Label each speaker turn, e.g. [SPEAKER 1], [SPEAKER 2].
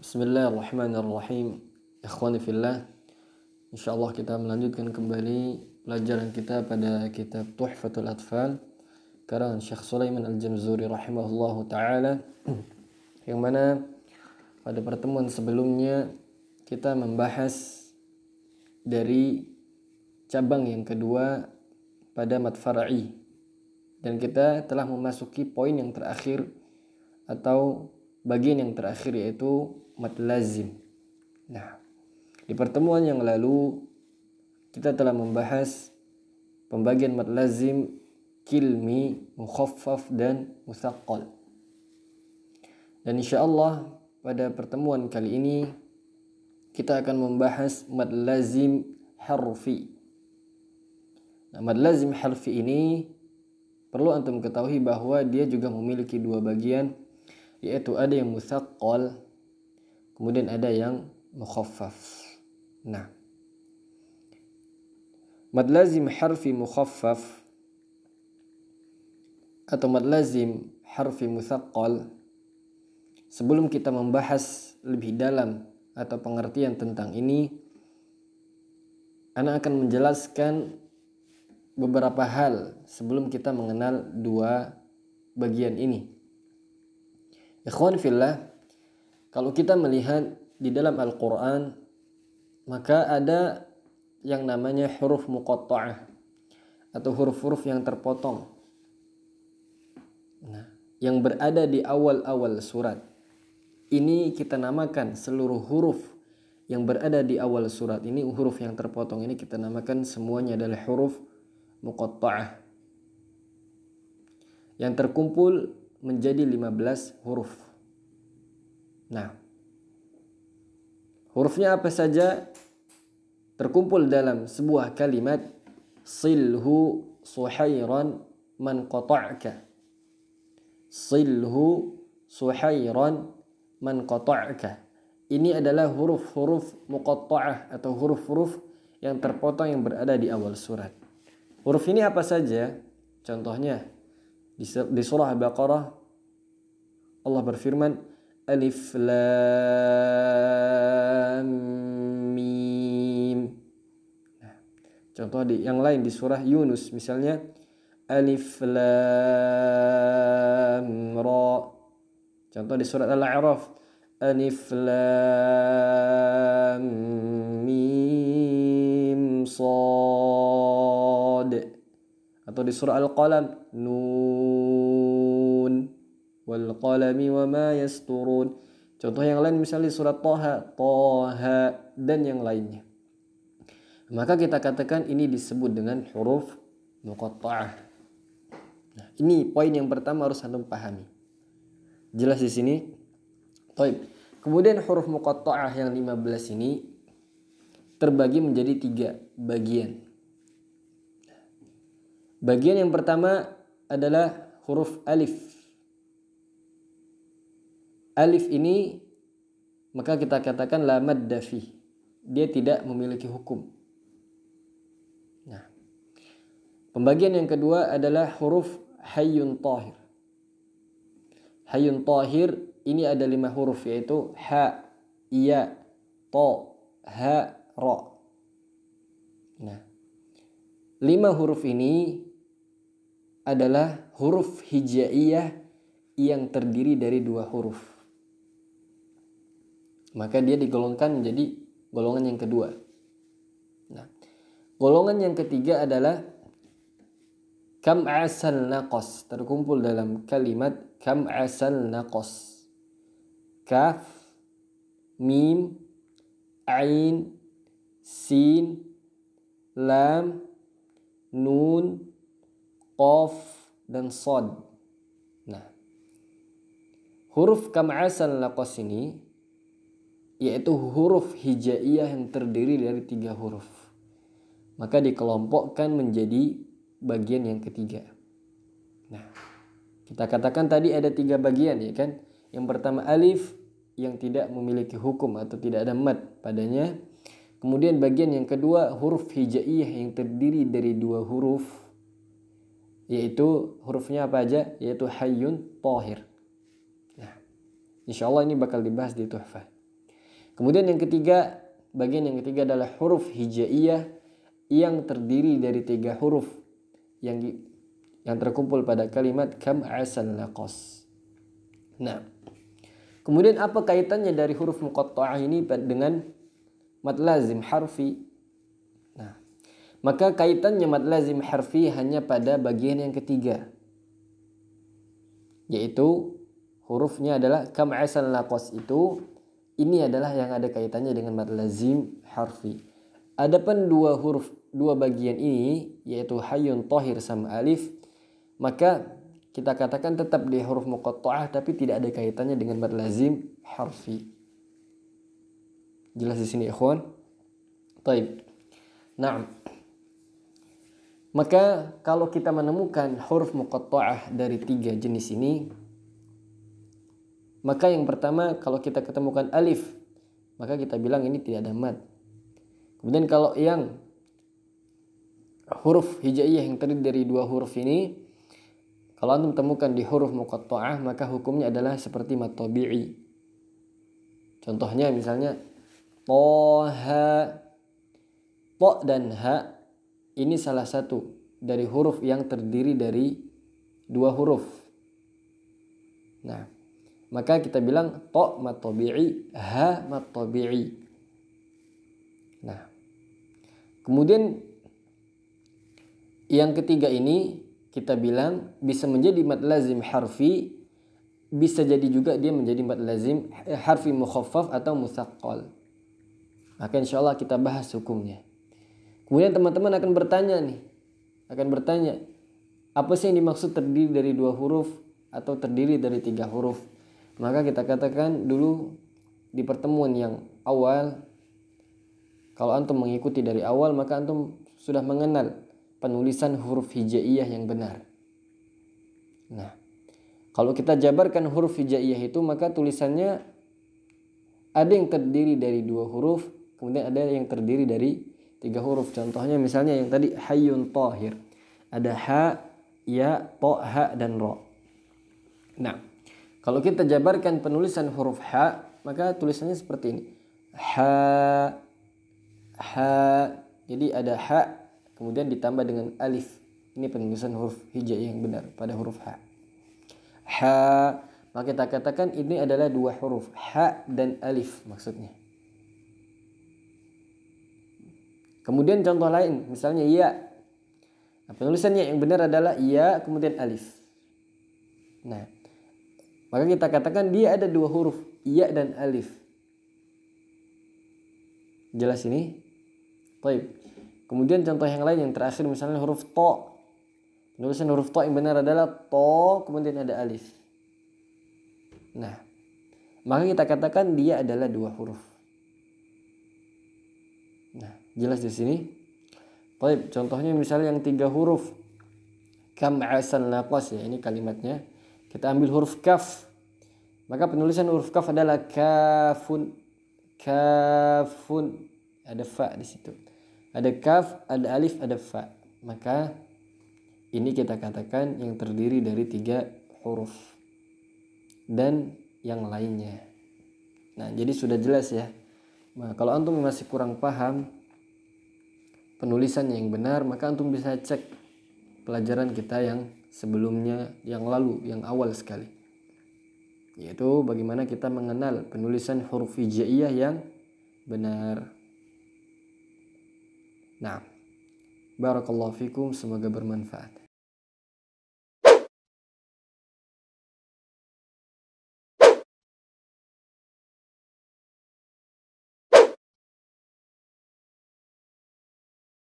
[SPEAKER 1] Bismillahirrahmanirrahim. Ikhwani fillah, insyaallah kita melanjutkan kembali pelajaran kita pada kitab Tuhfatul Atfal karangan Syekh Sulaiman Al-Jamzuri rahimahullahu taala, yang mana pada pertemuan sebelumnya kita membahas dari cabang yang kedua pada mad far'i, dan kita telah memasuki poin yang terakhir atau bagian yang terakhir, yaitu mad lazim. Nah, di pertemuan yang lalu kita telah membahas pembagian mad lazim kilmi, mukhaffaf dan mutsaqqal. Dan insyaallah pada pertemuan kali ini kita akan membahas mad lazim harfi. Nah, mad lazim harfi ini perlu antum ketahui bahwa dia juga memiliki dua bagian, yaitu ada yang mutsaqqal, kemudian ada yang mukhaffaf. Nah, mad lazim harfi mukhaffaf atau mad lazim harfi mutsaqqal, sebelum kita membahas lebih dalam atau pengertian tentang ini, ana akan menjelaskan beberapa hal sebelum kita mengenal dua bagian ini. Ikhwan fillah, kalau kita melihat di dalam Al-Quran, maka ada yang namanya huruf muqatta'ah atau huruf-huruf yang terpotong. Nah, yang berada di awal-awal surat. Ini kita namakan seluruh huruf yang berada di awal surat ini, huruf yang terpotong ini kita namakan semuanya adalah huruf muqatta'ah, yang terkumpul menjadi 15 huruf. Nah, hurufnya apa saja terkumpul dalam sebuah kalimat, silhu suhairan man qata'ka. Silhu suhairan man qata'ka. Ini adalah huruf-huruf muqatta'ah atau huruf-huruf yang terpotong yang berada di awal surat. Huruf ini apa saja? Contohnya di surah Al-Baqarah Allah berfirman, Alif Lam Mim. Nah, contoh di yang lain di surah Yunus misalnya, Alif Lam Ra. Contoh di surat Al-A'raf, Alif Lam Mim Shad. Atau di surah Al-Qalam, Nun wal qalami wa ma yasturun. Contoh yang lain misalnya di surat Thaha, Thaha, dan yang lainnya. Maka kita katakan ini disebut dengan huruf muqatta'ah. Nah, ini poin yang pertama harus antum pahami. Jelas di sini? Baik. Kemudian huruf muqatta'ah yang 15 ini terbagi menjadi 3 bagian. Bagian yang pertama adalah huruf alif. Alif ini maka kita katakan la madda fi. Dia tidak memiliki hukum. Nah, pembagian yang kedua adalah huruf hayyun tahir. Hayyun tahir ini ada 5 huruf, yaitu ha, ya, ta, ha, ra. Nah, 5 huruf ini adalah huruf hijaiyah yang terdiri dari 2 huruf. Maka dia digolongkan menjadi golongan yang kedua. Nah, golongan yang ketiga adalah kam asal naqas, terkumpul dalam kalimat kam asal naqas. Kaf, mim, ain, sin, lam, nun, qaf, dan shad. Nah, huruf kam asal naqas ini yaitu huruf hijaiyah yang terdiri dari 3 huruf. Maka dikelompokkan menjadi bagian yang ketiga. Nah, kita katakan tadi ada 3 bagian, ya kan? Yang pertama alif yang tidak memiliki hukum atau tidak ada mad padanya. Kemudian bagian yang kedua huruf hijaiyah yang terdiri dari 2 huruf, yaitu hurufnya apa aja? Yaitu hayyun tahir. Nah, insyaallah ini bakal dibahas di Tuhfah. Kemudian yang ketiga, bagian yang ketiga adalah huruf hijaiyah yang terdiri dari 3 huruf yang terkumpul pada kalimat kam asal laqas. Nah, kemudian apa kaitannya dari huruf muqatta'ah ini dengan mad lazim harfi? Nah, maka kaitannya mad lazim harfi hanya pada bagian yang ketiga, yaitu hurufnya adalah kam asal laqas itu. Ini adalah yang ada kaitannya dengan mad lazim harfi. Adapun dua bagian ini, yaitu hayyun thahir sama alif, maka kita katakan tetap di huruf muqatta'ah tapi tidak ada kaitannya dengan mad lazim harfi. Jelas di sini ikhwan? Taib. Nah, maka kalau kita menemukan huruf muqatta'ah dari 3 jenis ini, maka yang pertama kalau kita ketemukan alif, maka kita bilang ini tidak ada mad. Kemudian kalau yang huruf hijaiyah yang terdiri dari 2 huruf ini, kalau antum temukan di huruf muqatta'ah, maka hukumnya adalah seperti mad tabi'i. Contohnya misalnya toha, to dan ha ini salah satu dari huruf yang terdiri dari 2 huruf. Nah, maka kita bilang to mad tabi'i, ha mad tabi'i. Nah, kemudian yang ketiga ini kita bilang bisa menjadi mad lazim harfi, bisa jadi juga dia menjadi mad lazim harfi mukhaffaf atau musaqqal. Maka insyaallah kita bahas hukumnya. Kemudian teman-teman akan bertanya, apa sih yang dimaksud terdiri dari 2 huruf atau terdiri dari 3 huruf? Maka kita katakan dulu di pertemuan yang awal, kalau antum mengikuti dari awal, maka antum sudah mengenal penulisan huruf hijaiyah yang benar. Nah, kalau kita jabarkan huruf hijaiyah itu, maka tulisannya ada yang terdiri dari 2 huruf, kemudian ada yang terdiri dari 3 huruf. Contohnya misalnya yang tadi hayyun thahir, ada ha, ya, to, ha, dan ro. Nah, kalau kita jabarkan penulisan huruf ha, maka tulisannya seperti ini. Ha, ha. Jadi ada ha, kemudian ditambah dengan alif. Ini penulisan huruf hijaiyah yang benar pada huruf ha. Ha, maka kita katakan ini adalah 2 huruf, ha dan alif maksudnya. Kemudian contoh lain, misalnya ya. Nah, penulisannya yang benar adalah ya kemudian alif. Nah, maka kita katakan dia ada 2 huruf, ya dan alif. Jelas ini? Baik. Kemudian contoh yang lain yang terakhir misalnya huruf to. Penulisan huruf to yang benar adalah to kemudian ada alif. Nah, maka kita katakan dia adalah 2 huruf. Nah, jelas di sini? Baik, contohnya misalnya yang 3 huruf. Kam asal laqas, ya ini kalimatnya. Kita ambil huruf kaf. Maka penulisan huruf kaf adalah kafun. Kafun. Ada fa di situ. Ada kaf, ada alif, ada fa. Maka ini kita katakan yang terdiri dari 3 huruf. Dan yang lainnya. Nah, jadi sudah jelas ya. Nah, kalau antum masih kurang paham penulisan yang benar, maka antum bisa cek pelajaran kita yang sebelumnya, yang lalu, yang awal sekali, yaitu bagaimana kita mengenal penulisan huruf hijaiyah yang benar. Nah, barakallahu fikum, semoga bermanfaat.